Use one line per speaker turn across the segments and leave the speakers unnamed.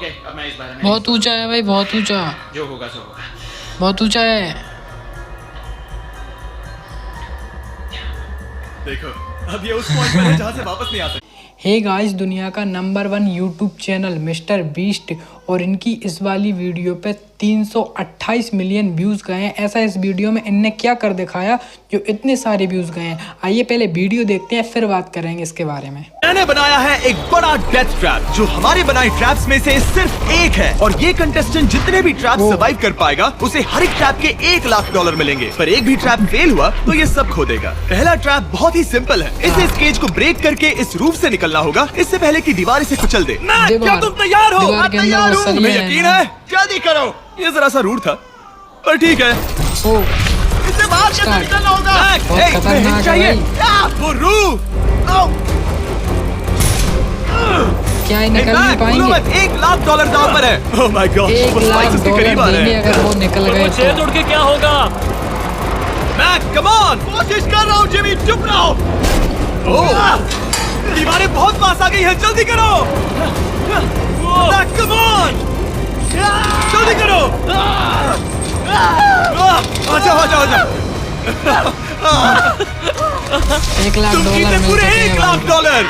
Okay, अब मैं इस बारे में
बहुत ऊंचा है भाई, बहुत ऊंचा,
जो होगा सो होगा।
बहुत ऊंचा है।
देखो अब ये उस पॉइंट पर है जहाँ से वापस नहीं आ सकते।
हे गाइस, दुनिया का number 1 YouTube channel mister beast और इनकी इस वाली वीडियो पे 328 मिलियन व्यूज़ गए हैं। ऐसा इस वीडियो में इनने क्या कर दिखाया जो इतने सारे व्यूज़ गए हैं। आइए पहले वीडियो देखते हैं, फिर बात करेंगे इसके बारे में।
मैंने बनाया है एक बड़ा डेथ ट्रैप जो हमारे बनाए ट्रैप्स में से सिर्फ एक है, और ये कंटेस्टेंट जितने भी ट्रैप सर्वाइव कर पाएगा उसे हर एक ट्रैप के $1,00,000 मिलेंगे। पर एक भी ट्रैप फेल हुआ तो ये सब खो देगा। पहला ट्रैप बहुत ही सिंपल है, इसे इस केज को ब्रेक करके इस रूफ से निकलना होगा, इससे पहले कि दीवार इसे कुचल दे। क्या तुम तैयार हो?
दीवार के अंदर
तैयार हूँ। तुम्हें
है।
यकीन है? जल्दी करो। ये जरा सा रूड था पर ठीक है, इससे बाहर कैसे निकलना होगा?
बहुत खतरनाक है भाई।
वो रूफ
क्या ही निकल नहीं पाएंगे?
$1,00,000 दांव पर है। ओह माय गॉड,
$1,00,000 देंगे अगर वो निकल गए तो।
तोड़ के क्या होगा?
मैक कम ऑन, कोशिश कर रहा हूँ जिमी, चुप रहो। ओह दीवारें बहुत पास आ गई हैं, जल्दी करो। मैक कम ऑन, जल्दी करो। आजा आजा आजा।
$1,00,000 मिल
पूरे
चुके हैं भाई।
$1,00,000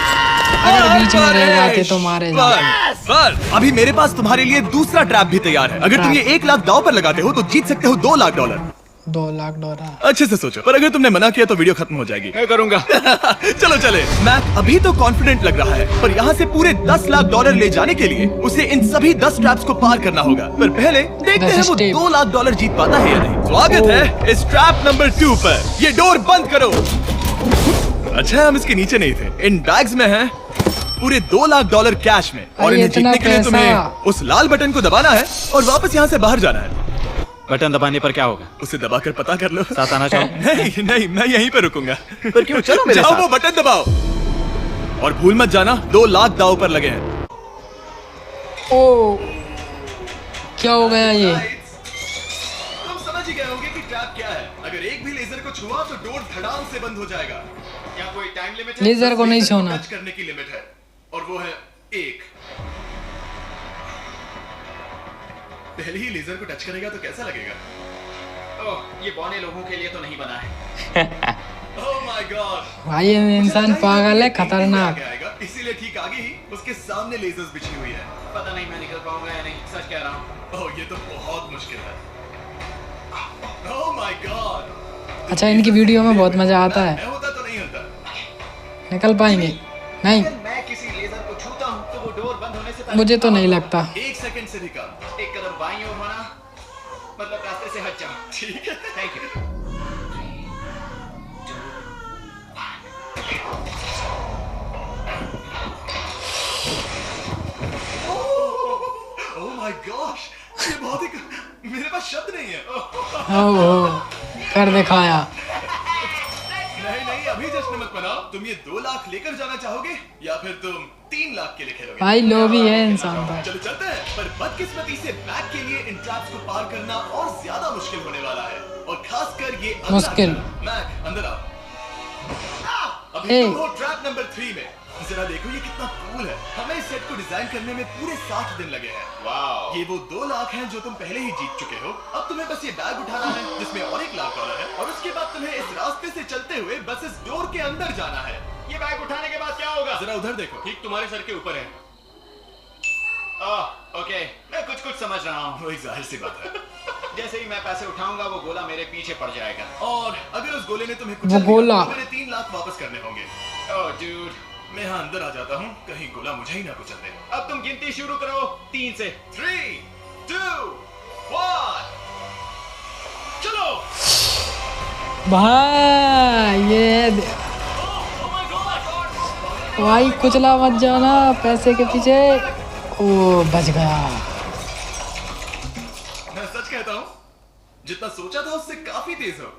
अगर बीच में रह जाते तो मारे जाते।
अभी मेरे पास तुम्हारे लिए दूसरा ट्रैप भी तैयार है। अगर तुम ये $1,00,000 दांव पर लगाते हो तो जीत सकते हो $2,00,000।
$2,00,000
अच्छे से सोचो, पर अगर तुमने मना किया तो वीडियो खत्म हो जाएगी।
मैं करूंगा।
चलो चले। मैक अभी तो कॉन्फिडेंट लग रहा है, पर यहाँ से पूरे $10,00,000 ले जाने के लिए उसे इन सभी 10 ट्रैप्स को पार करना होगा। पर पहले देखते हैं वो $2,00,000 जीत पाता है या नहीं। स्वागत है इस ट्रैप नंबर 2 पर। ये डोर बंद करो। अच्छा हम इसके नीचे नहीं थे, इन बैग्स में है पूरे $2,00,000 कैश में, और इन्हें जीतने के लिए तुम्हें उस लाल बटन को दबाना है और वापस यहाँ से बाहर जाना है।
बटन दबाने पर क्या होगा?
उसे दबाकर पता कर लो।
साथ आना चाहो?
नहीं नहीं, मैं यहीं पर रुकूंगा।
पर क्यों? चलो मेरे
जाओ,
साथ।
वो बटन दबाओ और भूल मत जाना $2,00,000 दांव पर लगे हैं।
ओ क्या हो गया ये?
तुम समझ ही गए होंगे कि ट्रैप क्या है। अगर एक भी लेजर को छुआ तो डोर धड़ाम से बंद हो जाएगा। क्या कोई टाइम लिमिट है?
लेजर को नहीं छूना।
टच करने की लिमिट है और वो है 1। पहले ही लेजर को टच करेगा तो कैसा लगेगा?
ओह, ये बौने लोगों के लिए तो नहीं बना है।
ओह माय गॉड,
भाई ये इंसान पागल है, खतरनाक।
इसीलिए ठीक आगे ही उसके सामने लेजर्स बिछी हुई है।
पता नहीं मैं निकल पाऊंगा या नहीं, सच कह रहा हूँ।
ओह ये तो बहुत मुश्किल है। Oh my God.
अच्छा इनकी वीडियो में बहुत मजा आता है।
मैं होता तो नहीं होता।
निकल पाएंगे? नहीं,
अगर मैं किसी लेजर को छूता हूँ तो वो डोर बंद होने से पहले
मुझे तो नहीं लगता।
1 सेकंड से भी कम।
एक कदम बाईं ओर होना, मतलब रास्ते से हट जाओ।
ठीक है,
thank you.
Oh my gosh, ये बहुत ही मेरे पास शब्द नहीं है।
ओह कर दिखाया।
नहीं नहीं, अभी जश्न मत मनाओ। तुम ये $2,00,000 लेकर जाना चाहोगे या फिर तुम $3,00,000 के लिए खेलोगे?
भाई लोभी है इंसान का।
चलो चलते हैं। पर बदकिस्मती से बैक के लिए इन ट्रैप्स को पार करना और ज्यादा मुश्किल होने वाला है, और खासकर ये
मुश्किल।
मैक अंदर आओ। अभी
Hey.
तुम हो ट्रैप नंबर 3 में। जरा देखो ये कितना कूल है। हमें इस सेट को डिजाइन करने में पूरे 60 दिन लगे हैं।
वाओ।
ये वो $2,00,000 हैं जो तुम पहले ही जीत चुके हो। अब तुम्हें बस ये बैग उठाना है जिसमें और $1,00,000 है, और उसके बाद तुम्हें इस रास्ते से चलते हुए बस इस डोर के अंदर जाना है।
ये बैग उठाने के बाद क्या होगा?
जरा उधर देखो।
ठीक तुम्हारे सर के ऊपर है। ओके, मैं कुछ समझ रहा हूँ।
वही जाहिर सी बात है।
जैसे ही मैं पैसे उठाऊंगा वो गोला मेरे पीछे पड़ जाएगा।
और अगर उस गोले ने तुम्हें
वो गोला।
तो मेरे $3,00,000 वापस करने होंगे।
ओह डूड,
मैं यहाँ अंदर आ जाता हूँ, कहीं गोला मुझे ही ना कुचल दे।
अब तुम गिनती शुरू करो 3 से।
3, 2, 1 चलो।
भाई ये भाई कुचला मत जाना पैसे के पीछे। ओ बच गया।
मैं सच कहता हूँ, जितना सोचा था उससे काफी तेज हो।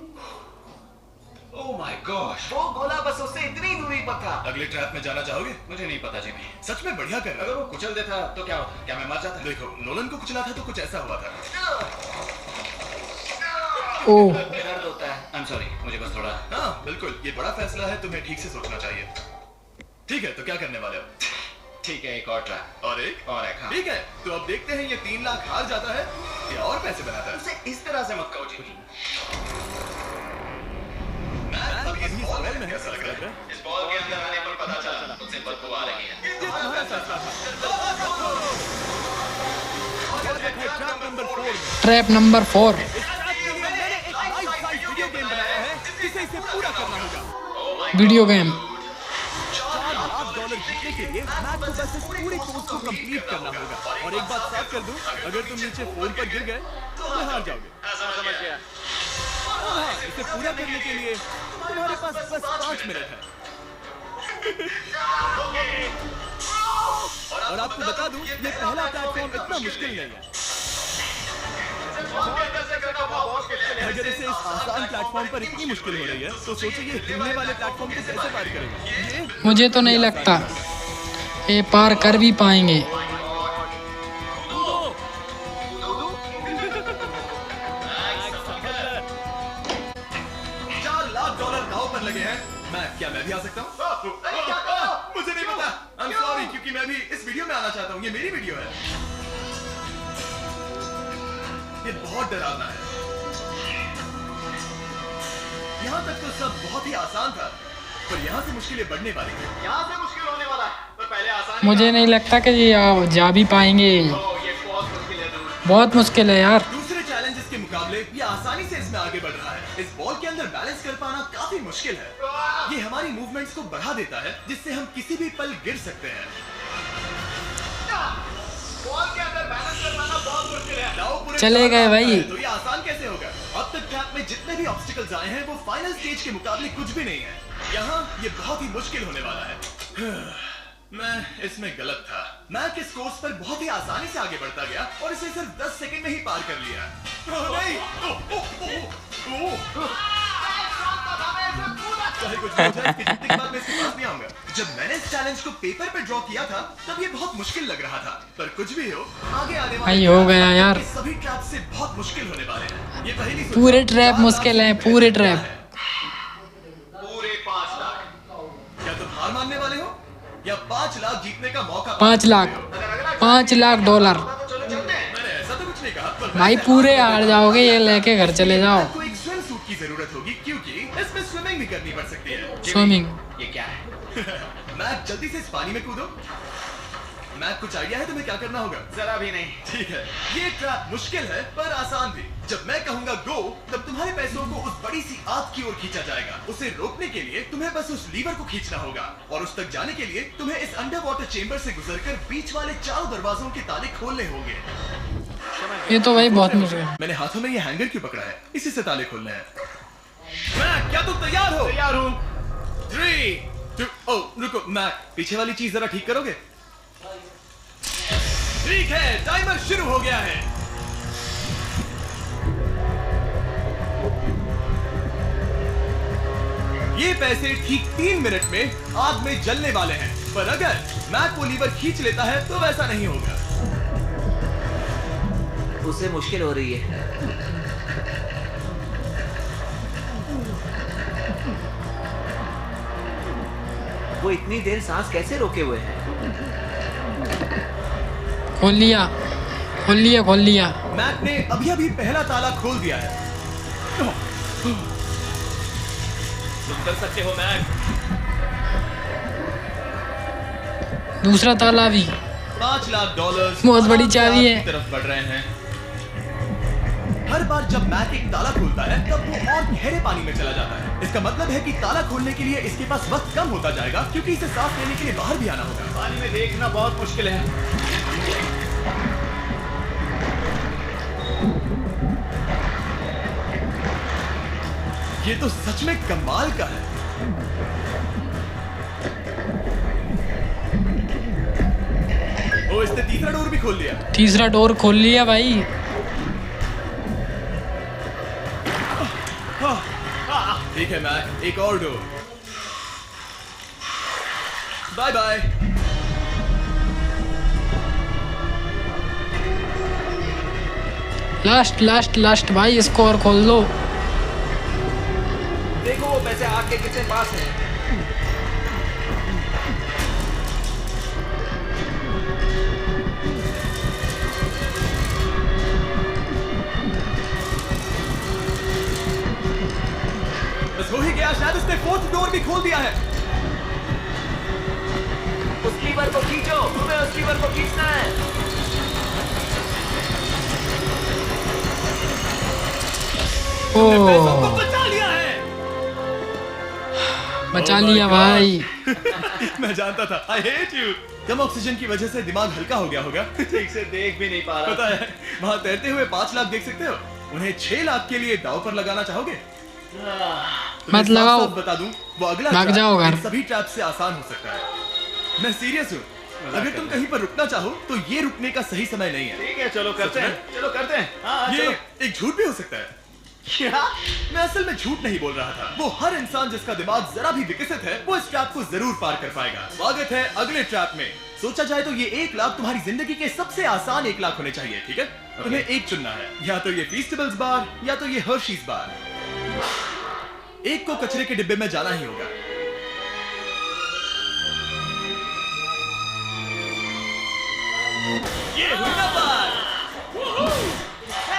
ओह माय गॉश, वो गोला बस उससे इतनी दूरी पर था।
अगले ट्रैप में जाना चाहोगे?
मुझे नहीं पता जिमी।
सच में बढ़िया कर रहा
अगर
है।
वो कुचल देता तो क्या होता? क्या मैं मर जाता?
देखो नोलन को कुचला था तो कुछ ऐसा हुआ था।
ओह
दर्द होता है। आई एम सॉरी, मुझे बस थोड़ा।
हाँ बिल्कुल, ये बड़ा फैसला है, तुम्हें ठीक से सोचना चाहिए। ठीक है, तो क्या करने वाले हो?
ठीक है, एक और ट्रैप।
और एक
हाँ।
ठीक है, तो अब देखते हैं ये 3 लाख हार जाता है या और पैसे बनाता है।
उसे इस तरह से मत कहो जी।
अभी इस बॉल में कैसा लग रहा है?
इस बॉल के अंदर आने पर पता चला मुझसे बदबू आ रही है।
ये तुम्हारा फैसला था। और है ट्रैप नंबर 4 में।
Trap number 4।
इस ट्रैप के लिए मैंने एक लाइफ साइज वीडियो गेम बनाया है जिसे इसे पूरा करना होगा।
Video game.
$4 लाख जीतने के लिए मैक को बस इस पूरे कोर्स को कंप्लीट करना होगा। और एक बात साफ कर दूं, अगर तुम नीचे फोन पर गिर गए तो हार जाओगे।
समझ गया।
हाँ, इसे पूरा करने के लिए तुम्हारे पास बस 5 मिनट है। और आपको बता दूं, ये पहला प्लेटफॉर्म इतना मुश्किल नहीं है। अगर इसे इस आसान प्लेटफॉर्म पर इतनी मुश्किल हो रही है तो सोचिए ये हिलने वाले प्लेटफॉर्म को कैसे पार करेगा। ये
मुझे तो नहीं लगता ये पार कर भी पाएंगे।
$4 लाख दांव पर लगे हैं। मैं भी आ सकता हूँ? मुझे नहीं पता। I'm sorry, क्योंकि मैं भी इस वीडियो में आना चाहता हूँ। ये मेरी वीडियो है। ये बहुत डरावना है। यहाँ तक तो सब बहुत ही आसान था, पर यहाँ से मुश्किलें बढ़ने वाली हैं।
यहाँ से मुश्किल होने वाला है, पर पहले आसान।
मुझे नहीं लगता कि ये जा भी पाएंगे।
ये बहुत मुश्किल है दूर।
बहुत मुश्किल है यार।
दूसरे चैलेंजेस के मुकाबले ये आसानी से इसमें आगे बढ़ रहा है। इस बॉल के अंदर बैलेंस कर पाना काफी मुश्किल है। ये हमारी मूवमेंट्स को बढ़ा देता है, जिससे हम किसी भी पल गिर सकते हैं।
बॉल के अंदर बैलेंस कर पाना बहुत मुश्किल है।
दांव पूरे
चले
चार
गए
लाख
भाई।
का है, तो ये आसान कैसे होगा? अब तक ट्रैप में जितने भी ऑब्स्टिकल्स आए हैं वो फाइनल स्टेज के मुकाबले कुछ भी नहीं है। यहाँ ये बहुत ही मुश्किल होने वाला है। मैं इसमें गलत था। मैं इस कोर्स पर बहुत ही आसानी से आगे बढ़ता गया और इसे सिर्फ 10 सेकंड में ही पार कर लिया। ओह नहीं! चाहे कुछ भी हो जाए, इसके जीतने के बाद मैं इसके पास नहीं आऊंगा। जब मैंने इस चैलेंज को पेपर पे ड्रॉ किया था तब ये बहुत मुश्किल लग रहा था, पर कुछ भी हो, आगे आने वाले
भाई हो गया यार।
ये सभी ट्रैप से बहुत मुश्किल होने वाले हैं। ये पहली
पूरे ट्रैप मुश्किल हैं, पूरे ट्रैप।
पूरे 5 लाख।
क्या तुम हार मानने वाले हो या 5 लाख जीतने का मौका?
5 लाख $5 लाख।
तो चलो चलते हैं।
मैंने ऐसा तो कुछ नहीं कहा, पर
भाई पूरे हार जाओगे, ये लेके घर चले जाओ।
आपको एक स्विम सूट की जरूरत होगी क्योंकि इसमें स्विमिंग भी करनी पड़ सकती है।
स्विमिंग।
ये क्या है?
मैं जल्दी से इस पानी में कूदो। मैं कुछ आइडिया है तुम्हें क्या करना होगा?
जरा भी नहीं।
ठीक है, ये ट्रैप मुश्किल है पर आसान भी। जब मैं कहूंगा गो, तब तुम्हारे पैसों को उस बड़ी सी आग की ओर खींचा जाएगा। उसे रोकने के लिए तुम्हें बस उस लीवर को खींचना होगा और उस तक जाने के लिए तुम्हें इस अंडर वाटर चेंबर से गुजरकर बीच वाले चारों दरवाजों के ताले खोलने होंगे।
ये तो भाई बहुत मुश्किल है।
मैंने हाथों में ये हैंगर क्यों पकड़ा है? इसी से ताले खोलने हैं। मैं क्या तुम तैयार हो?
तैयार हूँ।
3, 2, रुको, मैं पीछे वाली चीज जरा ठीक करोगे? ठीक है, टाइमर शुरू हो गया है। ये पैसे ठीक 3 मिनट में आग में जलने वाले हैं, पर अगर मैक वो लीवर खींच लेता है तो वैसा नहीं होगा।
उसे मुश्किल हो रही है। वो इतनी देर सांस कैसे रोके हुए हैं?
खोल लिया, खोल लिया, खोल लिया।
मैक ने अभी पहला ताला खोल दिया है। तुम कर सकते हो मैक।
दूसरा ताला भी।
$5 लाख
बहुत बड़ी चाबी है।
की तरफ बढ़ रहे हैं। हर बार जब मैक एक ताला खोलता है तब वो और गहरे पानी में चला जाता है। इसका मतलब है कि ताला खोलने के लिए इसके पास वक्त कम होता जाएगा क्योंकि इसे सांस लेने के लिए बाहर भी आना होगा।
पानी में देखना बहुत मुश्किल है।
ये तो सच में कमाल का है। ओ, इसने तीसरा डोर भी खोल दिया।
तीसरा डोर खोल लिया भाई।
ठीक है मैक, एक और डोर। Bye bye.
Last last last भाई, इसको और खोल दो।
देखो वो पैसे आग के कितने पास हैं।
या शायद उसने फोर्थ डोर भी खोल दिया है।
उस लीवर को खींचो, तुम्हें उस लीवर को खींचना है।
तुमने पैसों को बचा लिया है।
बचा लिया भाई।
मैं जानता था। I hate you। Come oxygen की वजह से दिमाग हल्का हो गया होगा।
ठीक से देख भी नहीं पा रहा।
पता है, वहाँ तैरते हुए 5 लाख देख सकते हो। उन्हें 6 लाख के लिए दांव पर लगाना चाहोगे?
मत लगाओ।
साफ बता दूं, वो अगला
भाग
ट्रैप
जाओ घर।
इन सभी ट्रैप से आसान हो सकता है। मैं सीरियस हूँ। अगर तुम कहीं पर रुकना चाहो तो ये रुकने का सही समय नहीं है।
ठीक है, चलो करते हैं, चलो करते हैं। हाँ,
ये
चलो।
एक झूठ भी हो सकता है।
क्या?
मैं असल में झूठ नहीं बोल रहा था। वो हर इंसान जिसका दिमाग जरा भी विकसित है वो इस ट्रैप को जरूर पार कर पाएगा। स्वागत है अगले ट्रैप में। सोचा जाए तो ये 1 लाख तुम्हारी जिंदगी के सबसे आसान 1 लाख होने चाहिए, ठीक है? तुम्हें एक चुनना है, या तो ये फीस्टेबल्स बार या तो ये हर्शीज बार। एक को कचरे के डिब्बे में जाना ही होगा। ये हुई ना बात।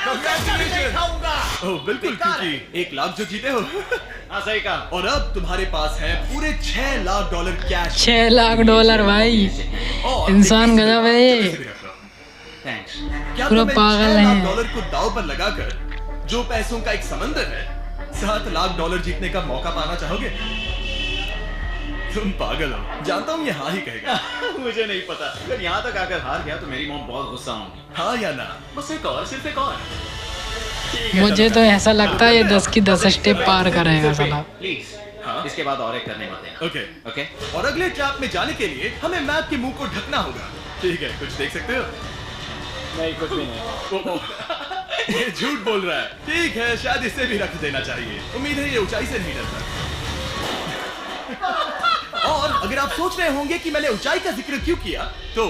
Congratulations! ओह बिल्कुल, क्योंकि 1 लाख जो जीते हो।
हाँ, सही कहा।
और अब तुम्हारे पास है पूरे $6 लाख कैश।
$6 लाख भाई।
और
इंसान गजब है ये।
थैंक्स।
क्या
पूरा
तुम
पागल
$6
है।
लाख को दांव पर लगाकर जो पैसों का एक समंदर है, $7 लाख जीतने का मौका पाना चाहोगे? तुम पागल हो, जानता हूँ ये हाँ ही कहेगा।
मुझे नहीं पता। अगर यहाँ तक आकर हार गया तो मेरी मॉम बहुत गुस्सा होंगी।
हाँ या ना?
बस एक और, सिर्फ एक और।
मुझे तो ऐसा लगता है ये 10 की 10 स्टेप पार करेगा साला।
प्लीज।
हाँ?
इसके बाद और एक करने मत देना।
ओके।
ओके?
और अगले ट्रैप में जाने के लिए हमें मैप के मुंह को ढकना होगा। ठीक है, कुछ देख सकते हो?
नहीं, कुछ भी नहीं।
ये झूठ बोल रहा है। ठीक है, शायद इसे भी रख देना चाहिए। उम्मीद है ये ऊंचाई से नहीं डरता। और अगर आप सोच रहे होंगे कि मैंने ऊंचाई का जिक्र क्यों किया, तो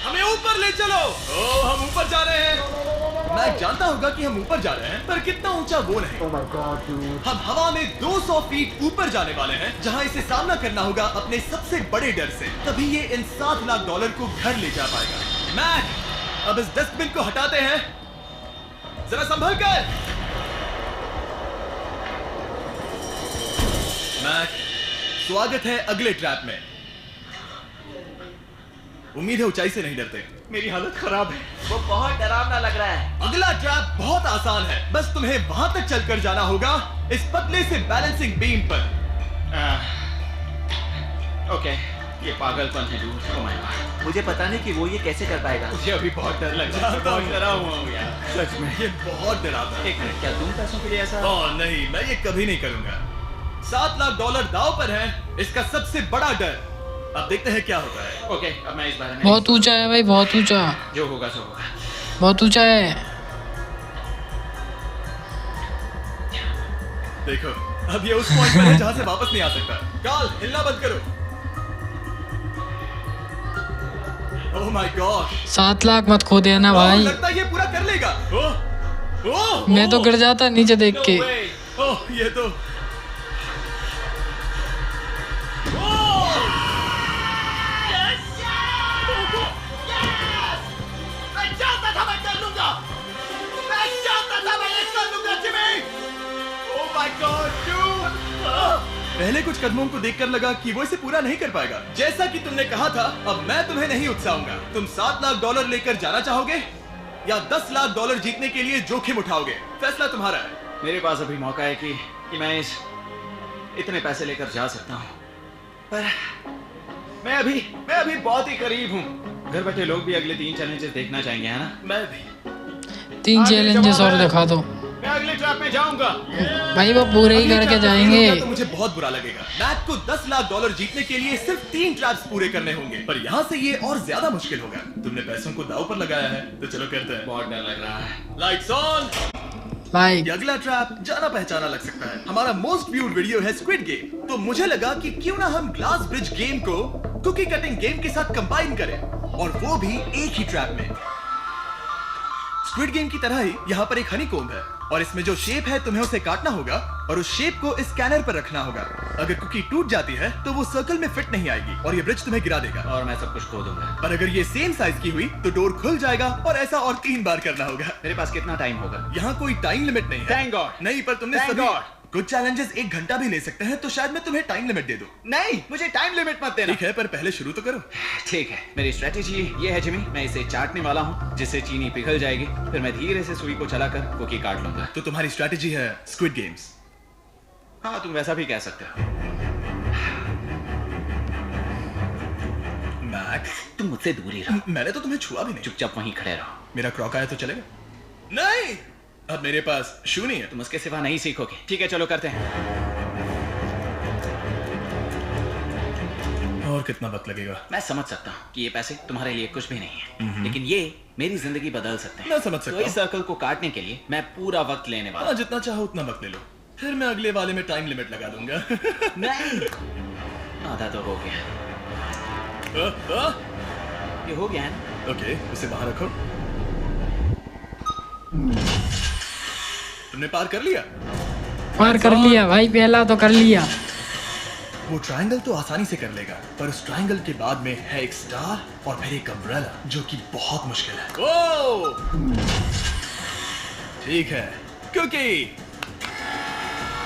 हमें ऊपर ले चलो। ओह, हम ऊपर जा रहे हैं। मैं जानता होगा कि हम ऊपर जा रहे हैं, पर कितना ऊंचा वो नहीं।
Oh my God, dude.
हम हवा में 200 फीट ऊपर जाने वाले हैं, जहां इसे सामना करना होगा अपने सबसे बड़े डर से। तभी ये इन $7 लाख को घर ले जा पाएगा। मैक, अब इस डस्टबिन को हटाते हैं। जरा संभल कर। मैक, स्वागत है अगले ट्रैप में। उम्मीद है ऊंचाई से नहीं डरते।
मेरी हालत खराब है। वो बहुत डरावना लग रहा है।
अगला ट्रैप बहुत आसान है, बस तुम्हें वहां तक चलकर जाना होगा, इस पतले से बैलेंसिंग बीम पर।
ओके, ये पागलपन है दूर। Oh my God. मुझे पता नहीं कि वो ये कैसे कर पाएगा। मुझे अभी बहुत डर लग रहा है। बहुत डरा हुआ हूँ यार, सच में।
ये बहुत डरावना है।
एक मिनट, क्या तुम पैसों के लिए ऐसा?
ओह नहीं, मैं ये कभी नहीं करूंगा। $7 लाख दांव पर है, इसका सबसे बड़ा डर। अब देखते हैं क्या होता है।
ओके, अब मैं इस बारे में
बहुत ऊंचा है भाई, बहुत ऊंचा।
जो होगा सो होगा।
बहुत ऊंचा है।
देखो, अब ये उस पॉइंट पर है जहां से वापस नहीं आ सकता। कार्ल, हिलना बंद करो। Oh my God.
7 लाख मत खो देना भाई।
लगता है ये पूरा कर लेगा। ओह, ओह,
मैं तो गिर जाता नीचे देख के।
ओह, ये तो पहले कुछ कदमों को देखकर लगा कि वो इसे पूरा नहीं कर पाएगा। जैसा कि तुमने कहा था, अब मैं तुम्हें नहीं उकसाऊंगा। तुम $7 लाख लेकर जाना चाहोगे या $10 लाख जीतने के लिए जोखिम उठाओगे? फैसला तुम्हारा है।
मेरे पास अभी मौका है कि मैं इतने पैसे लेकर जा सकता हूँ, पर मैं अभी बहुत ही करीब हूँ। घर बैठे लोग भी अगले 3 चैलेंजेस देखना चाहेंगे, है ना?
मैं भी।
3 चैलेंजेस और दिखा दो।
मैं अगले ट्रैप में जाऊंगा।
भाई वो पूरे ही करके जाएंगे।
तो मुझे बहुत बुरा लगेगा। मैक को $10 लाख जीतने के लिए सिर्फ 3 ट्रैप्स पूरे करने होंगे, पर यहाँ से ये और ज्यादा मुश्किल होगा। तुमने पैसों को दांव पर लगाया है, तो चलो करते हैं।
बहुत डर लग रहा है।
Lights on.
भाई
ये अगला ट्रैप जाना पहचाना लग सकता है। हमारा मोस्ट व्यूड वीडियो है स्क्विड गेम, तो मुझे लगा कि क्यों ना हम ग्लास ब्रिज गेम को कुकी कटिंग गेम के साथ कंबाइन करें, और वो भी एक ही ट्रैप में। स्क्विड गेम की तरह ही यहाँ पर एक हनीकॉम्ब है, और इसमें जो शेप है तुम्हें उसे काटना होगा और उस शेप को इस स्कैनर पर रखना होगा। अगर कुकी टूट जाती है तो वो सर्कल में फिट नहीं आएगी और ये ब्रिज तुम्हें गिरा देगा,
और मैं सब कुछ खो दूंगा।
पर अगर ये सेम साइज की हुई तो डोर खुल जाएगा, और ऐसा और 3 बार करना होगा।
मेरे पास कितना टाइम होगा?
यहाँ कोई टाइम लिमिट नहीं है।
Thank God.
नहीं, पर तुमने
Thank
सभी
God.
कुछ चैलेंजेस 1 घंटा भी ले सकते हैं, तो शायद मैं तुम्हें टाइम लिमिट दे दूं।
नहीं, मुझे टाइम लिमिट मत देना।
ठीक है, पर पहले शुरू तो करो।
ठीक है, मेरी स्ट्रेटेजी ये है जिमी, मैं इसे चाटने वाला हूँ जिससे चीनी पिघल जाएगी, फिर मैं धीरे से सुई को चलाकर कुकी काट लूंगा।
तो तुम्हारी स्ट्रेटेजी है स्क्विड गेम्स।
हाँ, तुम वैसा भी कह सकते हो।
मैक्स,
तुम मुझसे दूर ही रहो।
मैंने तो तुम्हें छुआ भी नहीं।
चुपचाप वहीं खड़े रहो।
मेरा क्रॉक आया तो चलेगा? नहीं, अब मेरे पास शू नहीं है।
तुम उसके सिवा नहीं सीखोगे। ठीक है, चलो करते हैं।
और कितना वक्त लगेगा?
मैं समझ सकता हूँ कि ये पैसे तुम्हारे लिए कुछ भी नहीं है, लेकिन ये मेरी जिंदगी बदल सकते हैं।
मैं समझ सकता
तो
हूँ।
इस सर्कल को काटने के लिए मैं पूरा वक्त लेने वाला
हाँ, जितना चाहो उतना वक्त ले लो, फिर मैं अगले वाले में टाइम लिमिट लगा दूंगा।
नहीं, आधा तो हो गया। ये हो गया है ना?
ओके, उसे बाहर रखो। तुमने पार कर लिया?
पार कर लिया भाई, पहला तो कर लिया।
वो ट्रायंगल तो आसानी से कर लेगा, पर उस ट्रायंगल के बाद में है एक स्टार और फिर एक अम्ब्रेला, जो कि बहुत मुश्किल है। ओ! ठीक है, क्योंकि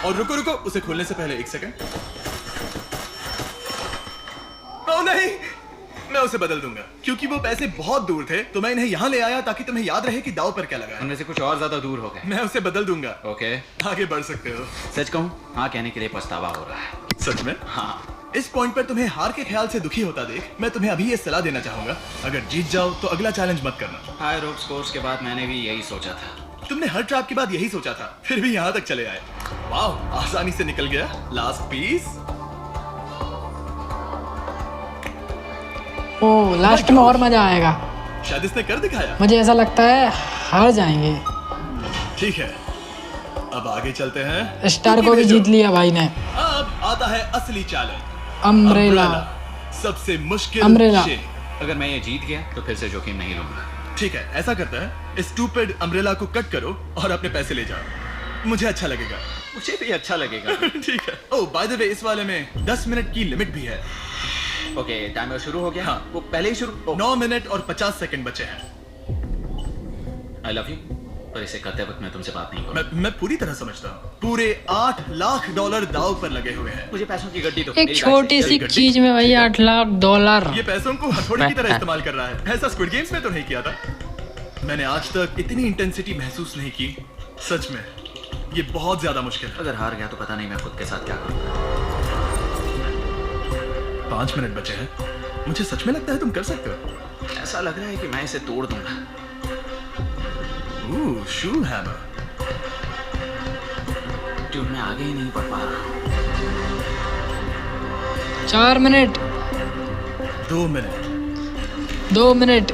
और रुको रुको, उसे खोलने से पहले 1 सेकंड। ओ नहीं, मैं उसे बदल दूंगा, क्योंकि वो पैसे बहुत दूर थे, तो मैं इन्हें यहाँ ले आया ताकि तुम्हें याद रहे कि दाव पर क्या लगा है।
उनमें से कुछ और ज्यादा दूर हो गए।
मैं उसे बदल दूंगा।
ओके,
आगे बढ़ सकते हो।
सच कहूँ, हाँ कहने के लिए पछतावा हो रहा है।
सच में?
हाँ।
इस पॉइंट पर तुम्हें हार के ख्याल से दुखी होता देख, मैं तुम्हें अभी ये सलाह देना चाहूंगा, अगर जीत जाओ तो अगला चैलेंज मत करना।
हाई रोप्स कोर्स के बाद मैंने भी यही सोचा था।
तुमने हर ट्रैप के बाद यही सोचा था, फिर भी यहाँ तक चले आए। वाह, आसानी से निकल गया। Last piece.
ओ, लास्ट में और मजा आएगा।
शायद इसने कर दिखाया।
मुझे ऐसा लगता है हार जाएंगे।
ठीक है, अब आगे चलते हैं।
स्टार को भी जीत लिया भाई ने।
अब आता है असली चैलेंज,
अम्ब्रेला।
सबसे मुश्किल
अम्ब्रेला।
शेप।
अगर मैं ये जीत गया तो फिर से जोखिम नहीं लूंगा।
ठीक है, ऐसा करते हैं, स्टूपिड अम्ब्रेला को कट करो और अपने पैसे ले जाओ। मुझे अच्छा लगेगा।
मुझे भी अच्छा लगेगा।
ठीक है। ओह, बाय द वे, इस वाले में 10 मिनट की लिमिट भी है।
ओके, टाइमर शुरू हो गया।
हाँ।
वो पहले ही शुरू।
9 मिनट और 50 सेकंड बचे हैं।
आई लव यू, पर इसे करते वक्त मैं तुमसे बात नहीं करूंगा।
मैं पूरी तरह समझता हूँ। पूरे $8 लाख दांव पर लगे हुए हैं।
मुझे पैसों की गड्डी दो।
एक छोटी सी चीज में भाई $8 लाख।
ये पैसों को हथौड़ी की तरह इस्तेमाल कर रहा है। ऐसा स्क्विड गेम्स में तो नहीं किया था। मैंने आज तक इतनी इंटेंसिटी महसूस नहीं की। सच में ये बहुत ज्यादा मुश्किल है।
अगर हार गया तो पता नहीं मैं खुद के साथ क्या करूंगा।
5 मिनट बचे हैं। मुझे सच में लगता है तुम कर सकते हो।
ऐसा लग रहा है कि मैं इसे तोड़ दूंगा।
शू हैमर।
ट्यून में आगे ही नहीं बढ़ पा रहा।
4 minute.
2 minute.
2 minute.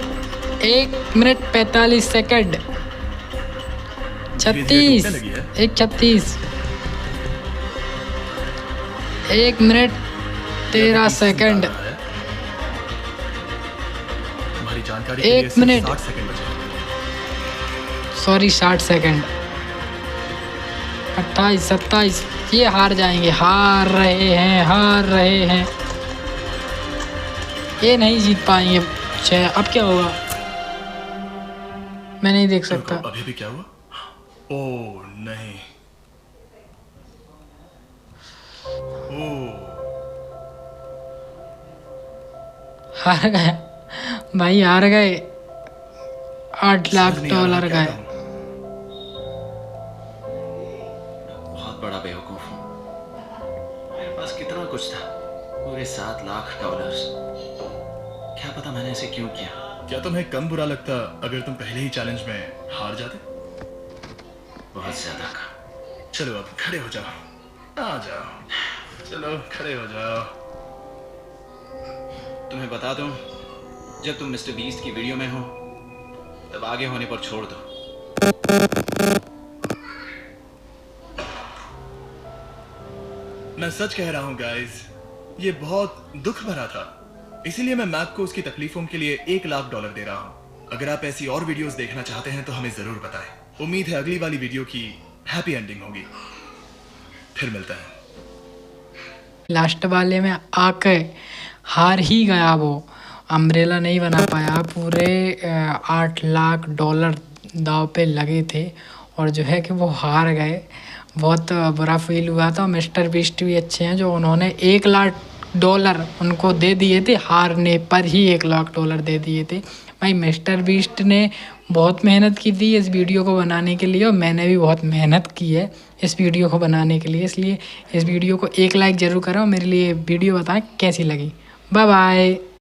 1 minute 45 second. 36। 1:36। 1 minute 13 second.
तुम्हारी जानकारी
1 मिनट।
60 सेकंड बचे।
Sorry, 60 second. 28, 27। ये हार जाएंगे। हार रहे हैं। ये नहीं जीत पाएंगे। अब क्या होगा? मैं नहीं देख सकता।
अभी भी क्या हुआ? ओह नहीं।
हार गया भाई, हार गए। $8 लाख गए।
बहुत बड़ा बेवकूफ हूँ। मेरे पास कितना कुछ था, पूरे $7 लाख। क्या पता मैंने ऐसे क्यों किया।
क्या तुम्हें कम बुरा लगता अगर तुम पहले ही चैलेंज में हार जाते?
बहुत ज्यादा का।
चलो अब खड़े हो जाओ। आ जाओ, चलो खड़े हो जाओ।
तुम्हें बता दूं, जब तुम मिस्टर बीस्ट की वीडियो में हो तब आगे होने पर छोड़ दो।
मैं सच कह रहा हूं गाइस, ये बहुत दुख भरा था। इसीलिए मैं मैक को उसकी तकलीफों के लिए $1 लाख दे रहा हूं। अगर आप ऐसी और वीडियोस देखना चाहते हैं तो हमें जरूर बताएं। उम्मीद है अगली वाली वीडियो की हैप्पी एंडिंग होगी। फिर मिलता है।
लास्ट वाले में आके हार ही गया वो। अम्ब्रेला नहीं बना पाया। पूरे $8 लाख दाव पे लगे थे और जो है कि वो हार गए। बहुत बुरा फील हुआ था। मिस्टर बीस्ट भी अच्छे हैं जो उन्होंने $1 लाख उनको दे दिए थे, हारने पर ही $1 लाख दे दिए थे। भाई मिस्टर बीस्ट ने बहुत मेहनत की थी इस वीडियो को बनाने के लिए और मैंने भी बहुत मेहनत की है इस वीडियो को बनाने के लिए, इसलिए इस वीडियो को 1 लाइक ज़रूर करो। मेरे लिए वीडियो बताएं कैसी लगी। Bye bye.